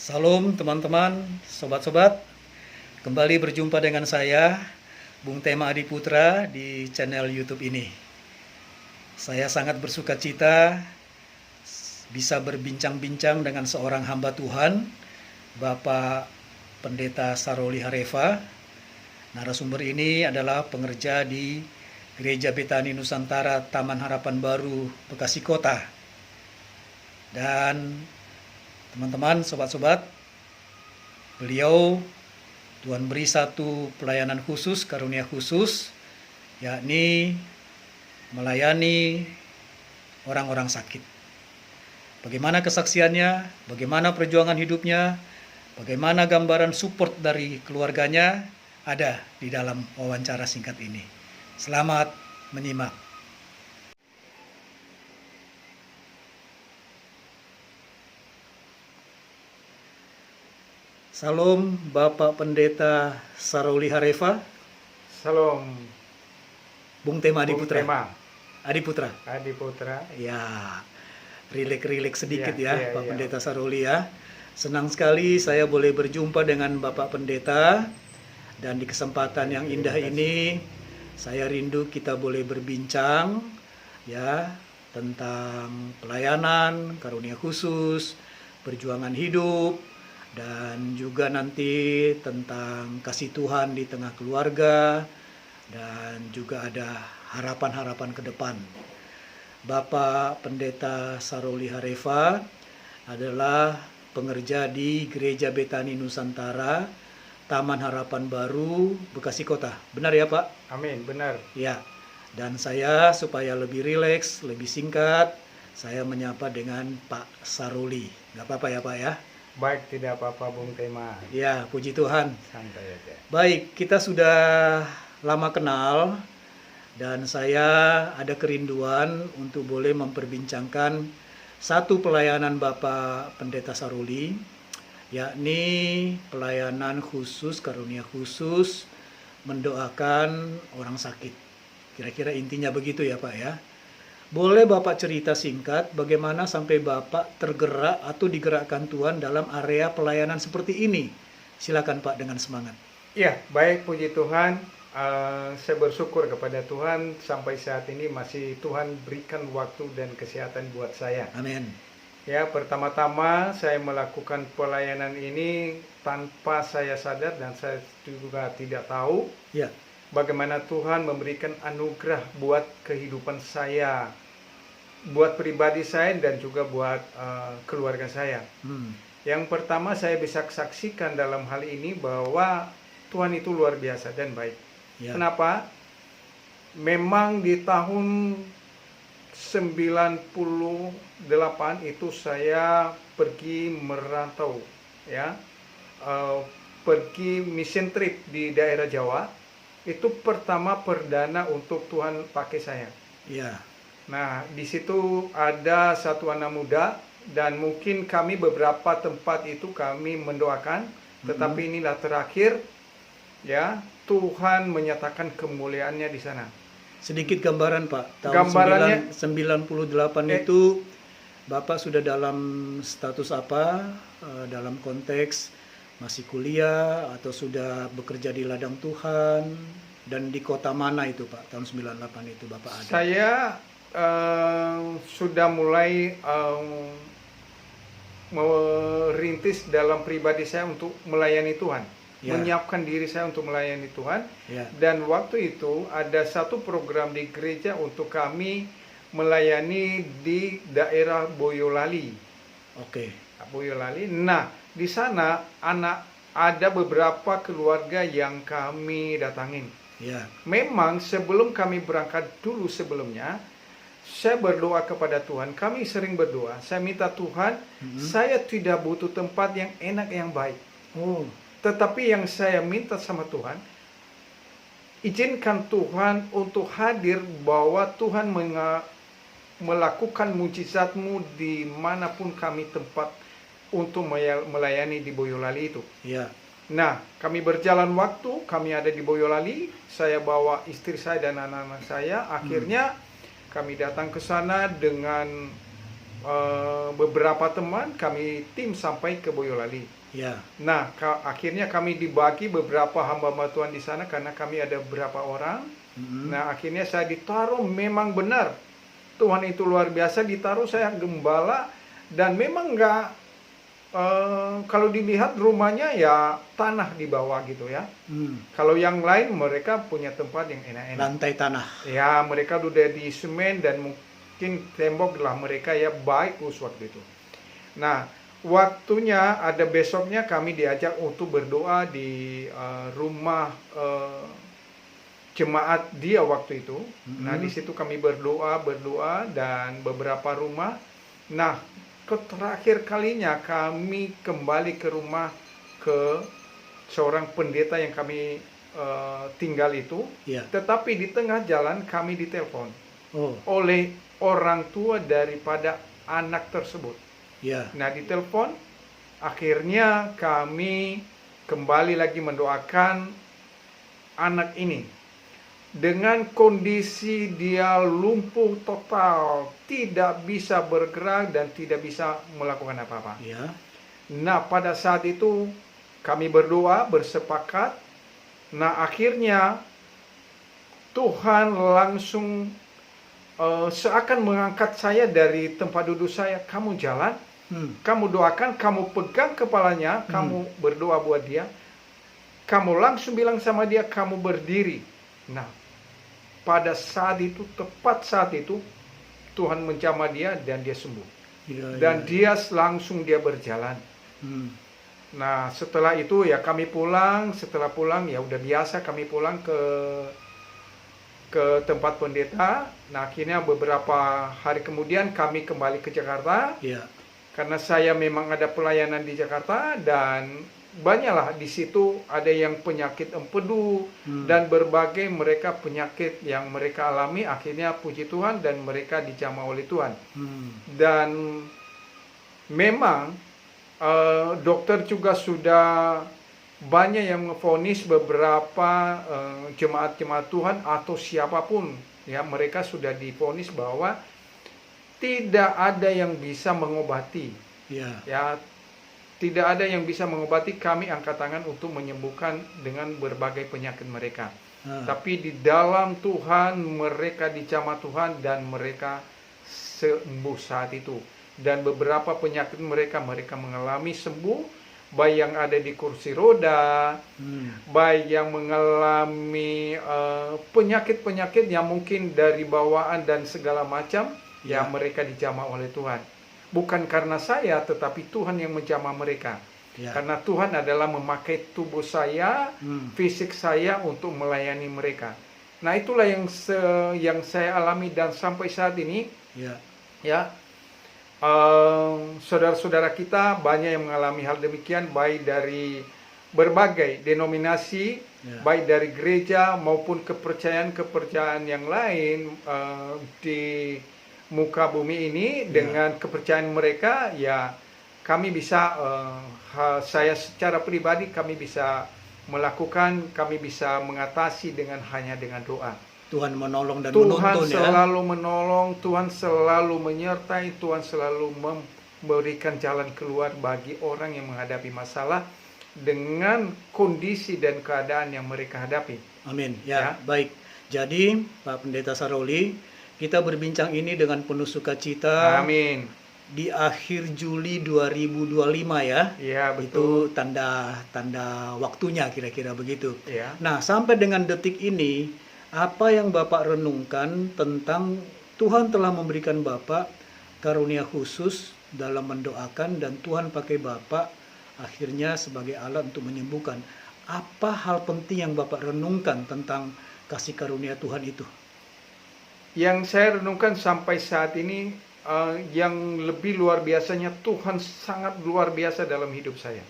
Salam teman-teman, sobat-sobat. Kembali berjumpa dengan saya, Bung Tema Adiputra di channel YouTube ini. Saya sangat bersuka cita bisa berbincang-bincang dengan seorang hamba Tuhan, Bapak Pendeta Saroli Hareva. Narasumber ini adalah pengerja di Gereja Betani Nusantara Taman Harapan Baru, Bekasi Kota. Dan teman-teman, sobat-sobat, beliau Tuhan beri satu pelayanan khusus, karunia khusus, yakni melayani orang-orang sakit. Bagaimana kesaksiannya, bagaimana perjuangan hidupnya, bagaimana gambaran support dari keluarganya, ada di dalam wawancara singkat ini. Selamat menyimak. Salam Bapak Pendeta Saroli Hareva. Salam Bung Tema Adiputra. Tema Adiputra. Adiputra. Ya, rilek sedikit Ya, Pak Pendeta Saroli ya. Senang sekali saya boleh berjumpa dengan Bapak Pendeta, dan di kesempatan yang indah ini saya rindu kita boleh berbincang ya tentang pelayanan, karunia khusus, perjuangan hidup, dan juga nanti tentang kasih Tuhan di tengah keluarga, dan juga ada harapan-harapan ke depan. Bapak Pendeta Saroli Hareva adalah pengerja di Gereja Betani Nusantara Taman Harapan Baru, Bekasi Kota. Benar ya Pak? Amin, benar. Ya, dan saya supaya lebih rileks, lebih singkat, saya menyapa dengan Pak Saroli. Gak apa-apa ya Pak ya? Baik, tidak apa-apa Bung Tema. Ya, puji Tuhan. Santai aja. Baik, kita sudah lama kenal, dan saya ada kerinduan untuk boleh memperbincangkan satu pelayanan Bapak Pendeta Saroli, yakni pelayanan khusus, karunia khusus, mendoakan orang sakit. Kira-kira intinya begitu ya Pak ya. Boleh Bapak cerita singkat bagaimana sampai Bapak tergerak atau digerakkan Tuhan dalam area pelayanan seperti ini? Silakan Pak dengan semangat. Ya, baik, puji Tuhan. Saya bersyukur kepada Tuhan sampai saat ini masih Tuhan berikan waktu dan kesehatan buat saya. Amin. Ya, pertama-tama saya melakukan pelayanan ini tanpa saya sadar dan saya juga tidak tahu Ya. bagaimana Tuhan memberikan anugerah buat kehidupan saya, buat pribadi saya dan juga buat keluarga saya. Yang pertama saya bisa saksikan dalam hal ini bahwa Tuhan itu luar biasa dan baik. Ya. Kenapa? Memang di tahun 98 itu saya pergi merantau, ya, pergi mission trip di daerah Jawa. Itu pertama perdana untuk Tuhan pakai saya. Ya. Nah, di situ ada satu anak muda dan mungkin kami beberapa tempat itu kami mendoakan, tetapi inilah terakhir, ya, Tuhan menyatakan kemuliaannya di sana. Sedikit gambaran Pak, tahun Gambarannya 98 itu Bapak sudah dalam status apa? Dalam konteks masih kuliah atau sudah bekerja di ladang Tuhan, dan di kota mana itu Pak tahun 98 itu Bapak ada? Saya sudah mulai merintis dalam pribadi saya untuk melayani Tuhan, menyiapkan diri saya untuk melayani Tuhan. Dan waktu itu ada satu program di gereja untuk kami melayani di daerah Boyolali. Oke. Boyolali. Nah, di sana ada beberapa keluarga yang kami datangin. Ya. Memang sebelum kami berangkat dulu sebelumnya, saya berdoa kepada Tuhan. Kami sering berdoa. Saya minta Tuhan, saya tidak butuh tempat yang enak, yang baik. Tetapi yang saya minta sama Tuhan, izinkan Tuhan untuk hadir, bahwa Tuhan melakukan mujizat-Mu dimanapun kami tempat untuk melayani di Boyolali itu. Ya. Nah, kami berjalan waktu, kami ada di Boyolali, saya bawa istri saya dan anak-anak saya. Akhirnya kami datang ke sana dengan beberapa teman kami tim sampai ke Boyolali. Ya. Nah, akhirnya kami dibagi beberapa hamba-hamba Tuhan di sana karena kami ada beberapa orang. Nah, akhirnya saya ditaruh, memang benar Tuhan itu luar biasa, ditaruh saya gembala, dan memang nggak kalau dilihat rumahnya ya tanah di bawah gitu ya. Kalau yang lain mereka punya tempat yang enak-enak. Lantai tanah. Ya, mereka udah di semen dan mungkin tembok lah mereka ya baik waktu itu. Nah, waktunya ada besoknya kami diajak untuk berdoa di rumah jemaat dia waktu itu. Nah, di situ kami berdoa dan beberapa rumah. Nah, terakhir kalinya kami kembali ke rumah ke seorang pendeta yang kami tinggal itu. Ya. Tetapi di tengah jalan kami ditelepon oleh orang tua daripada anak tersebut. Ya. Nah, ditelepon, akhirnya kami kembali lagi mendoakan anak ini. Dengan kondisi dia lumpuh total, tidak bisa bergerak dan tidak bisa melakukan apa-apa. Ya. Nah, pada saat itu kami berdoa, bersepakat. Nah, akhirnya Tuhan langsung seakan mengangkat saya dari tempat duduk saya. Kamu jalan, kamu doakan, kamu pegang kepalanya, kamu berdoa buat dia. Kamu langsung bilang sama dia, kamu berdiri. Nah, pada saat itu, tepat saat itu, Tuhan menjamah dia dan dia sembuh. Dan dia langsung dia berjalan. Nah, setelah itu ya kami pulang. Setelah pulang ya udah biasa kami pulang ke tempat pendeta. Nah, akhirnya beberapa hari kemudian kami kembali ke Jakarta. Ya. Karena saya memang ada pelayanan di Jakarta, dan banyaklah di situ ada yang penyakit empedu dan berbagai mereka penyakit yang mereka alami. Akhirnya puji Tuhan dan mereka dijamah oleh Tuhan. Dan memang dokter juga sudah banyak yang memvonis beberapa jemaat-jemaat Tuhan atau siapapun ya, mereka sudah divonis bahwa tidak ada yang bisa mengobati. Ya, tidak ada yang bisa mengobati. Kami angkat tangan untuk menyembuhkan dengan berbagai penyakit mereka. Tapi di dalam Tuhan mereka dijamah Tuhan dan mereka sembuh saat itu. Dan beberapa penyakit mereka mengalami sembuh. Baik yang ada di kursi roda, baik yang mengalami penyakit-penyakit yang mungkin dari bawaan dan segala macam, ya mereka dijamah oleh Tuhan. Bukan karena saya, tetapi Tuhan yang menjamah mereka. Karena Tuhan adalah memakai tubuh saya, fisik saya untuk melayani mereka. Nah, itulah yang saya alami dan sampai saat ini, saudara-saudara kita banyak yang mengalami hal demikian, baik dari berbagai denominasi, baik dari gereja maupun kepercayaan-kepercayaan yang lain di muka bumi ini. Dengan kepercayaan mereka, ya kami bisa, saya secara pribadi kami bisa melakukan, kami bisa mengatasi hanya dengan doa. Tuhan menolong dan Tuhan menuntun ya. Tuhan selalu menolong, Tuhan selalu menyertai, Tuhan selalu memberikan jalan keluar bagi orang yang menghadapi masalah dengan kondisi dan keadaan yang mereka hadapi. Amin. Ya, baik. Jadi Pak Pendeta Saroli, kita berbincang ini dengan penuh sukacita. Amin. Di akhir Juli 2025 ya. Iya, betul. Itu tanda waktunya kira-kira begitu. Ya. Nah, sampai dengan detik ini, apa yang Bapak renungkan tentang Tuhan telah memberikan Bapak karunia khusus dalam mendoakan, dan Tuhan pakai Bapak akhirnya sebagai alat untuk menyembuhkan. Apa hal penting yang Bapak renungkan tentang kasih karunia Tuhan itu? Yang saya renungkan sampai saat ini, yang lebih luar biasanya, Tuhan sangat luar biasa dalam hidup saya.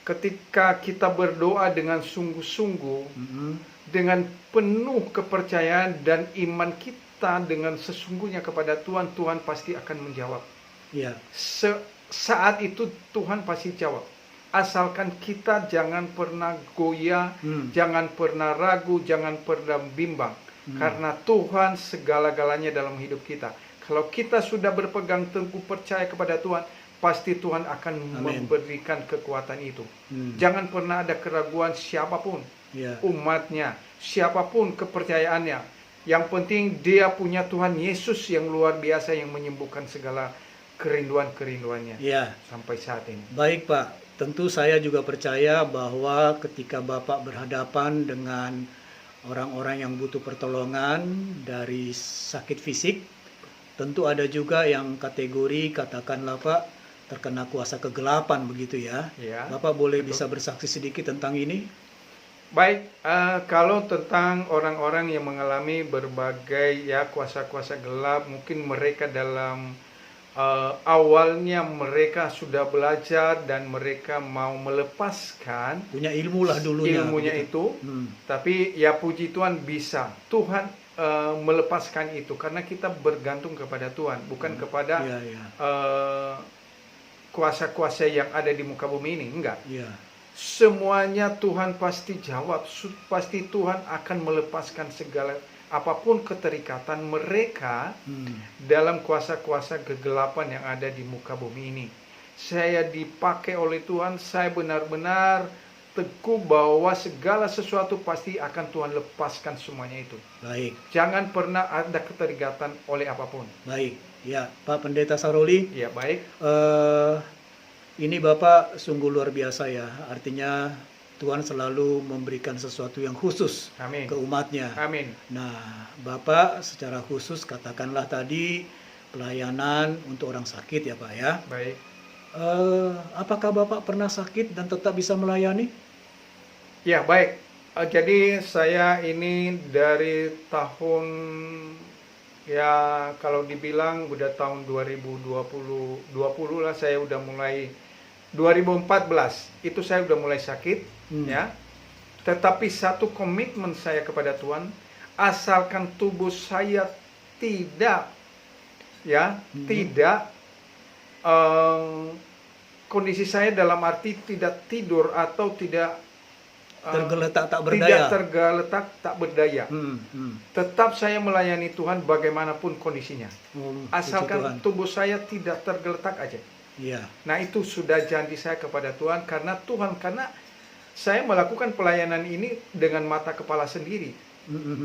Ketika kita berdoa dengan sungguh-sungguh, dengan penuh kepercayaan dan iman kita dengan sesungguhnya kepada Tuhan, Tuhan pasti akan menjawab. Saat itu Tuhan pasti jawab. Asalkan kita jangan pernah goyah, jangan pernah ragu, jangan pernah bimbang. Karena Tuhan segala-galanya dalam hidup kita. Kalau kita sudah berpegang teguh percaya kepada Tuhan, pasti Tuhan akan Amin. memberikan kekuatan itu. Jangan pernah ada keraguan siapapun, Ya. umatnya, siapapun kepercayaannya. Yang penting dia punya Tuhan Yesus yang luar biasa yang menyembuhkan segala kerinduan-kerinduannya Ya. sampai saat ini. Baik Pak, tentu saya juga percaya bahwa ketika Bapak berhadapan dengan orang-orang yang butuh pertolongan dari sakit fisik, tentu ada juga yang kategori katakanlah Pak terkena kuasa kegelapan begitu ya. Ya, Bapak boleh betul. bisa bersaksi sedikit tentang ini? Baik, kalau tentang orang-orang yang mengalami berbagai ya kuasa-kuasa gelap, mungkin mereka dalam awalnya mereka sudah belajar dan mereka mau melepaskan Punya ilmu lah dulunya. ilmunya begitu. itu, tapi ya puji Tuhan bisa. Tuhan melepaskan itu karena kita bergantung kepada Tuhan, bukan kepada Iya, iya. kuasa-kuasa yang ada di muka bumi ini, enggak. Iya. Semuanya Tuhan pasti jawab, pasti Tuhan akan melepaskan segala apapun keterikatan mereka dalam kuasa-kuasa kegelapan yang ada di muka bumi ini. Saya dipakai oleh Tuhan, saya benar-benar teguh bahwa segala sesuatu pasti akan Tuhan lepaskan semuanya itu. Baik. Jangan pernah ada keterikatan oleh apapun. Baik. Ya, Pak Pendeta Saroli. Ya, baik. Ini Bapak sungguh luar biasa ya. Artinya Tuhan selalu memberikan sesuatu yang khusus Amin. ke umatnya. Amin. Nah, Bapak secara khusus katakanlah tadi pelayanan untuk orang sakit ya Pak ya. Baik. Apakah Bapak pernah sakit dan tetap bisa melayani? Ya, baik. Jadi saya ini dari tahun ya kalau dibilang udah tahun 2020 lah saya udah mulai 2014 itu saya udah mulai sakit ya. Tetapi satu komitmen saya kepada Tuhan, asalkan tubuh saya tidak kondisi saya dalam arti tidak tidur atau tidak Tergeletak tak berdaya. tidak tergeletak tak berdaya. Tetap saya melayani Tuhan bagaimanapun kondisinya. Puji Asalkan Tuhan. tubuh saya tidak tergeletak aja. Iya. Nah, itu sudah janji saya kepada Tuhan karena saya melakukan pelayanan ini dengan mata kepala sendiri.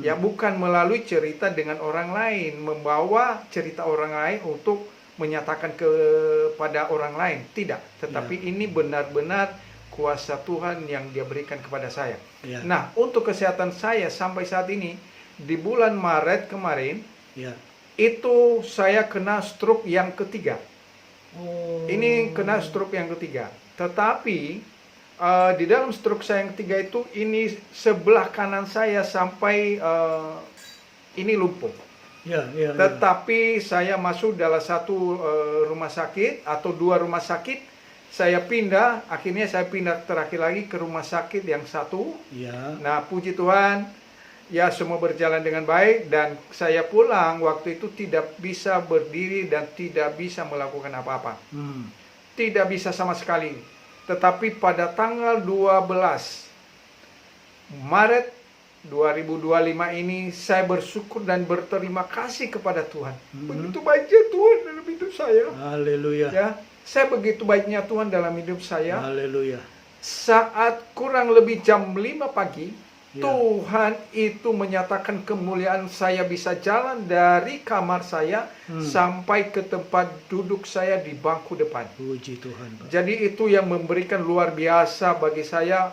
Ya, bukan melalui cerita dengan orang lain, membawa cerita orang lain untuk menyatakan kepada orang lain. Tidak, tetapi ini benar-benar kuasa Tuhan yang Dia berikan kepada saya. Ya. Nah, untuk kesehatan saya sampai saat ini, di bulan Maret kemarin, Ya. itu saya kena stroke yang ketiga. Oh. Ini kena stroke yang ketiga. Tetapi di dalam stroke saya yang ketiga itu, ini sebelah kanan saya sampai ini lumpuh. Ya, ya, ya. Tetapi saya masuk dalam satu rumah sakit atau dua rumah sakit. Saya pindah, akhirnya saya pindah terakhir lagi ke rumah sakit yang satu. Ya. Nah, puji Tuhan, ya semua berjalan dengan baik dan saya pulang waktu itu tidak bisa berdiri dan tidak bisa melakukan apa-apa. Tidak bisa sama sekali. Tetapi pada tanggal 12 Maret 2025 ini saya bersyukur dan berterima kasih kepada Tuhan. Begitu baiknya Tuhan dalam hidup saya. Haleluya. Ya, saya begitu baiknya Tuhan dalam hidup saya. Haleluya. Saat kurang lebih jam 5 pagi, Ya. Tuhan itu menyatakan kemuliaan, saya bisa jalan dari kamar saya sampai ke tempat duduk saya di bangku depan. Puji Tuhan, Pak. Jadi itu yang memberikan luar biasa bagi saya.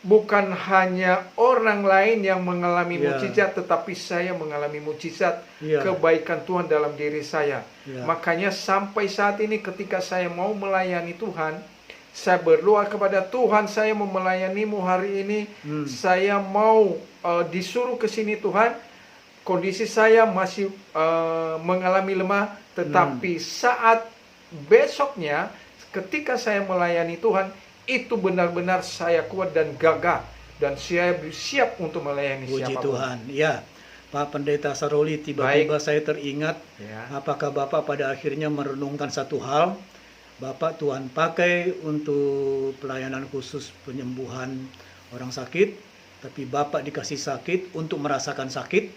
Bukan hanya orang lain yang mengalami Ya. mukjizat, tetapi saya mengalami mukjizat Ya. kebaikan Tuhan dalam diri saya. Ya. Makanya sampai saat ini ketika saya mau melayani Tuhan, saya berdoa kepada Tuhan, saya mau melayanimu hari ini, saya mau disuruh ke sini Tuhan, kondisi saya masih mengalami lemah, tetapi saat besoknya ketika saya melayani Tuhan, itu benar-benar saya kuat dan gagah dan saya siap untuk melayani Puji siapapun. Tuhan. Ya. Pak Pendeta Saroli, tiba-tiba saya teringat Ya. apakah Bapak pada akhirnya merenungkan satu hal. Bapak Tuhan pakai untuk pelayanan khusus penyembuhan orang sakit, tapi Bapak dikasih sakit untuk merasakan sakit.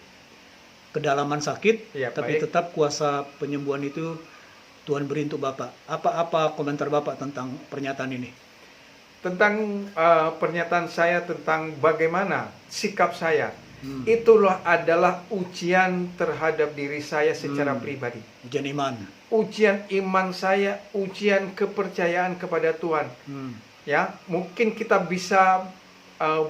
kedalaman sakit, Ya, tapi baik. tetap kuasa penyembuhan itu Tuhan beri untuk Bapak. Apa komentar Bapak tentang pernyataan ini? Tentang pernyataan saya tentang bagaimana sikap saya, Hmm. itulah adalah ujian terhadap diri saya secara pribadi. Ujian iman. Ujian iman saya, ujian kepercayaan kepada Tuhan. Hmm. Ya, mungkin kita bisa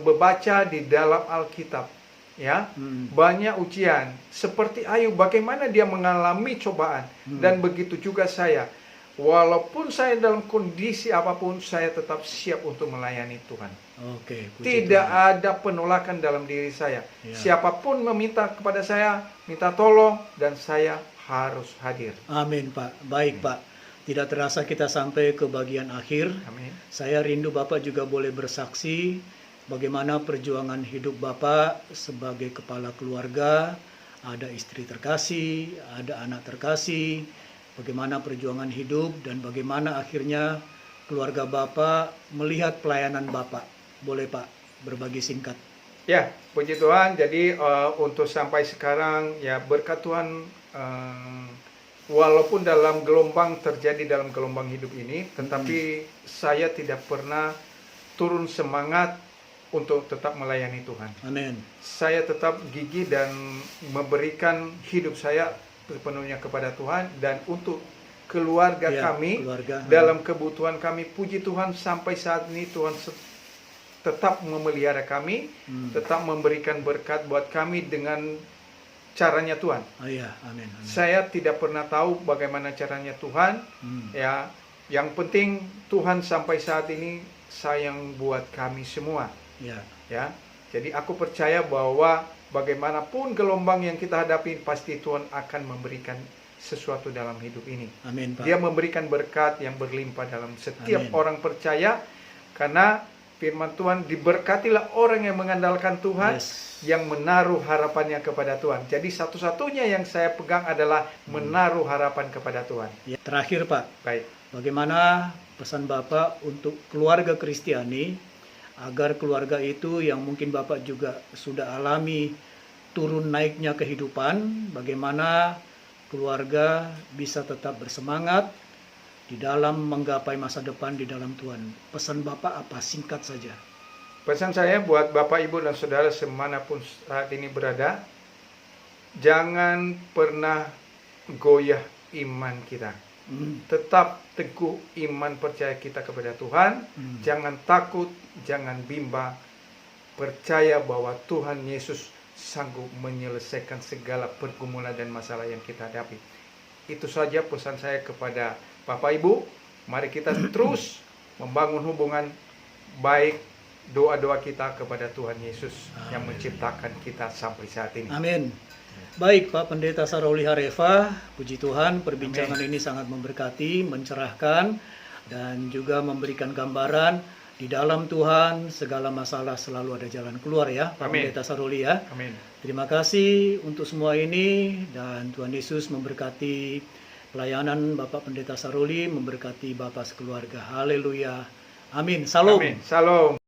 membaca di dalam Alkitab. Ya, banyak ujian. Seperti Ayub, bagaimana dia mengalami cobaan, dan begitu juga saya. Walaupun saya dalam kondisi apapun, saya tetap siap untuk melayani Tuhan. Oke, puji Tidak Tuhan. ada penolakan dalam diri saya. Ya. Siapapun meminta kepada saya, minta tolong, dan saya harus hadir. Amin, Pak. Baik, Pak. Tidak terasa kita sampai ke bagian akhir. Amin. Saya rindu Bapak juga boleh bersaksi bagaimana perjuangan hidup Bapak sebagai kepala keluarga, ada istri terkasih, ada anak terkasih, bagaimana perjuangan hidup dan bagaimana akhirnya keluarga Bapak melihat pelayanan Bapak. Boleh Pak berbagi singkat? Ya, puji Tuhan. Jadi untuk sampai sekarang, ya berkat Tuhan, walaupun terjadi dalam gelombang hidup ini, tetapi saya tidak pernah turun semangat untuk tetap melayani Tuhan. Amin. Saya tetap gigih dan memberikan hidup saya sepenuhnya kepada Tuhan, dan untuk keluarga Ya, kami, keluarga. dalam kebutuhan kami. Puji Tuhan, sampai saat ini Tuhan tetap memelihara kami, tetap memberikan berkat buat kami dengan caranya Tuhan. Oh iya, amin. Amin. Saya tidak pernah tahu bagaimana caranya Tuhan. Ya, yang penting Tuhan sampai saat ini sayang buat kami semua. Ya. Ya, jadi aku percaya bahwa bagaimanapun gelombang yang kita hadapi, pasti Tuhan akan memberikan sesuatu dalam hidup ini. Amin, Pak. Dia memberikan berkat yang berlimpah dalam setiap Amin. orang percaya, karena firman Tuhan, diberkatilah orang yang mengandalkan Tuhan, Yes. yang menaruh harapannya kepada Tuhan. Jadi satu-satunya yang saya pegang adalah menaruh harapan kepada Tuhan. Ya, terakhir Pak, Baik. bagaimana pesan Bapak untuk keluarga Kristiani agar keluarga itu yang mungkin Bapak juga sudah alami turun naiknya kehidupan, bagaimana keluarga bisa tetap bersemangat di dalam menggapai masa depan di dalam Tuhan. Pesan Bapak apa? Singkat saja. Pesan saya buat Bapak, Ibu, dan Saudara semanapun saat ini berada, jangan pernah goyah iman kita. Tetap teguh iman percaya kita kepada Tuhan. Jangan takut, jangan bimbang. Percaya bahwa Tuhan Yesus sanggup menyelesaikan segala pergumulan dan masalah yang kita hadapi. Itu saja pesan saya kepada Bapak Ibu. Mari kita terus membangun hubungan baik, doa-doa kita kepada Tuhan Yesus yang menciptakan kita sampai saat ini. Amin. Baik Pak Pendeta Saroli Hareva, puji Tuhan perbincangan ini sangat memberkati, mencerahkan, dan juga memberikan gambaran di dalam Tuhan segala masalah selalu ada jalan keluar ya Pak Amin. Pendeta Saroli ya. Amin. Terima kasih untuk semua ini, dan Tuhan Yesus memberkati pelayanan Bapak Pendeta Saroli, memberkati Bapak sekeluarga. Haleluya. Amin. Salam. Amin. Salam.